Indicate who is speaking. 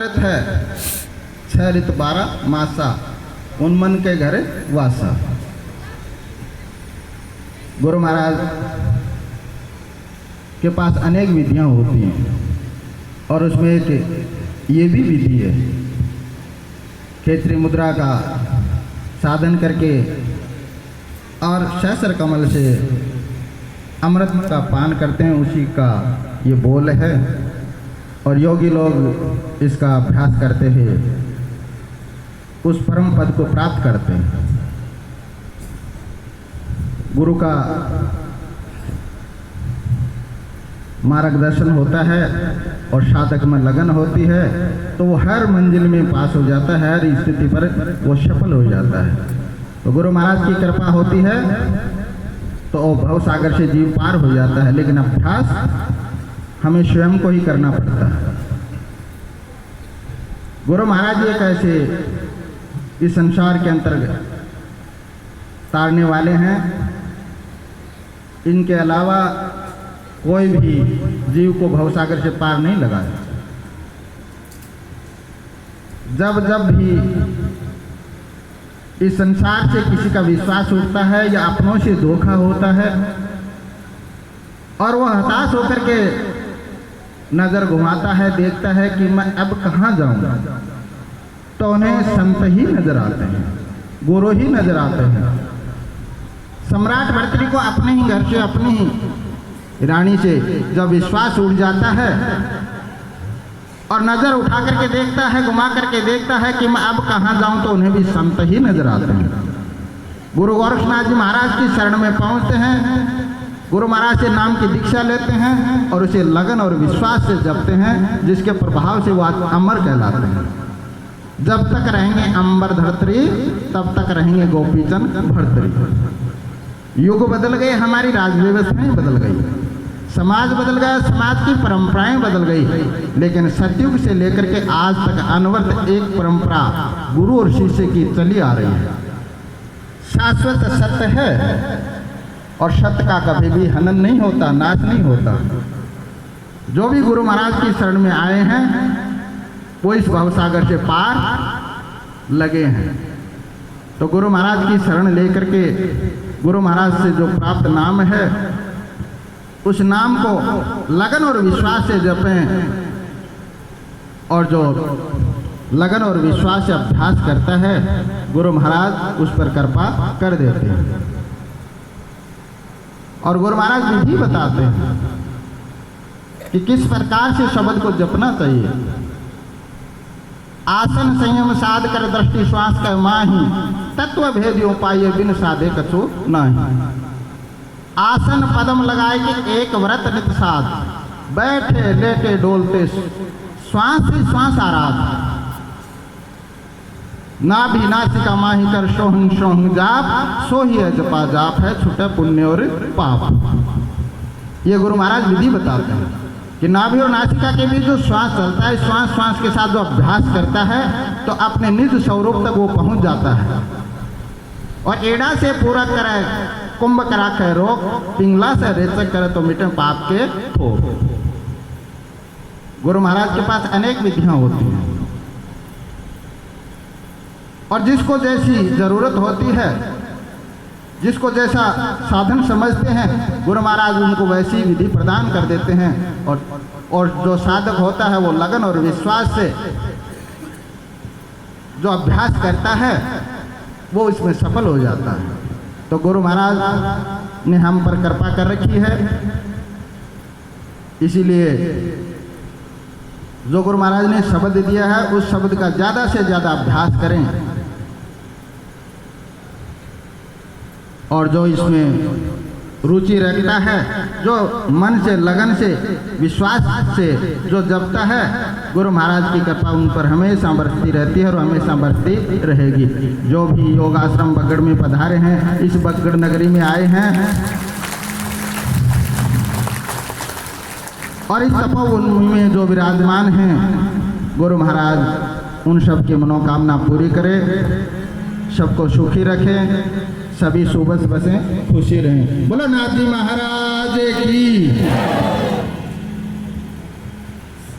Speaker 1: है 6 ऋतु 12 मासा उन्मन के घर वासा। गुरु महाराज के पास अनेक विधियां होती हैं और उसमें एक ये भी विधि है, खेत्री मुद्रा का साधन करके और सहस्र कमल से अमृत का पान करते हैं, उसी का ये बोल है। और योगी लोग इसका अभ्यास करते हुए उस परम पद को प्राप्त करते हैं। गुरु का मार्गदर्शन होता है और साधक में लगन होती है तो वो हर मंजिल में पास हो जाता है, हर स्थिति पर वो सफल हो जाता है। तो गुरु महाराज की कृपा होती है तो भव सागर से जीव पार हो जाता है, लेकिन अभ्यास हमें स्वयं को ही करना पड़ता है। गुरु महाराज एक ऐसे इस संसार के अंतर्गत तारने वाले हैं, इनके अलावा कोई भी जीव को भवसागर से पार नहीं लगाया। जब जब भी इस संसार से किसी का विश्वास उठता है या अपनों से धोखा होता है और वह हताश होकर के नजर घुमाता है, देखता है कि मैं अब कहाँ जाऊंगा, तो उन्हें संत ही नजर आते हैं, गुरु ही नजर आते हैं। सम्राट भर्तृ को अपने ही घर से, अपनी ही रानी से जब विश्वास उठ जाता है और नजर उठा करके देखता है, घुमा करके देखता है कि मैं अब कहाँ जाऊं, तो उन्हें भी संत ही नजर आते हैं। गुरु गोरक्षनाथ जी महाराज की शरण में पहुंचते हैं, गुरु महाराज से नाम की दीक्षा लेते हैं और उसे लगन और विश्वास से जपते हैं, जिसके प्रभाव से वो अमर कहलाते हैं। जब तक रहेंगे अंबर धरत्री तब तक रहेंगे गोपीचन भर्तरी। युग बदल गए, हमारी राज व्यवस्थाएं बदल गई, समाज बदल गया, समाज की परंपराएं बदल गई, लेकिन सतयुग से लेकर के आज तक अनवरत एक परंपरा गुरु और शिष्य की चली आ रही है। शाश्वत सत्य है और सत्य का कभी भी हनन नहीं होता, नाश नहीं होता। जो भी गुरु महाराज की शरण में आए हैं वो इस भवसागर से पार लगे हैं। तो गुरु महाराज की शरण लेकर के गुरु महाराज से जो प्राप्त नाम है उस नाम को लगन और विश्वास से जपें, और जो लगन और विश्वास से अभ्यास करता है गुरु महाराज उस पर कृपा कर देते हैं। और गुरु महाराज विधि बताते हैं कि किस प्रकार से शब्द को जपना चाहिए। आसन संयम साध कर दृष्टि श्वास का माही, तत्व भेदियों पाइए बिन साधे कछु नाही। आसन पदम लगाए के एक व्रत नित साध, बैठे लेटे डोलते श्वास ही श्वास आराध। ना भी नासिका माही कर सोहं सोहं जाप, सो ही है जपा जाप है छुटे पुण्य और पाप। ये गुरु महाराज विधि बताते हैं कि नाभि और नासिका के बीच जो श्वास चलता है, श्वास श्वास के साथ जो अभ्यास करता है तो अपने निज स्वरूप तक वो पहुंच जाता है। और एड़ा से पूरा करे कुंभ करा के रोग, पिंगला से रेचक करे तो मिटे पाप के ठोक। गुरु महाराज के पास अनेक विधियां होती हैं और जिसको जैसी जरूरत होती है, जिसको जैसा साधन समझते हैं, गुरु महाराज उनको वैसी विधि प्रदान कर देते हैं। और जो साधक होता है वो लगन और विश्वास से जो अभ्यास करता है वो इसमें सफल हो जाता है। तो गुरु महाराज ने हम पर कृपा कर रखी है, इसीलिए जो गुरु महाराज ने शब्द दिया है उस शब्द का ज़्यादा से ज़्यादा अभ्यास करें। और जो इसमें रुचि रखता है, जो मन से, लगन से, विश्वास से जो जपता है, गुरु महाराज की कृपा उन पर हमेशा बरसती रहती है और हमेशा बरसती रहेगी। जो भी योगाश्रम बगड़ में पधारे हैं, इस बगड़ नगरी में आए हैं और इस तपोवन में जो विराजमान हैं, गुरु महाराज उन सब की मनोकामना पूरी करें, सबको सुखी रखें, सभी सुबह बसें, खुशी रहें। बोलो नाथ जी महाराज की।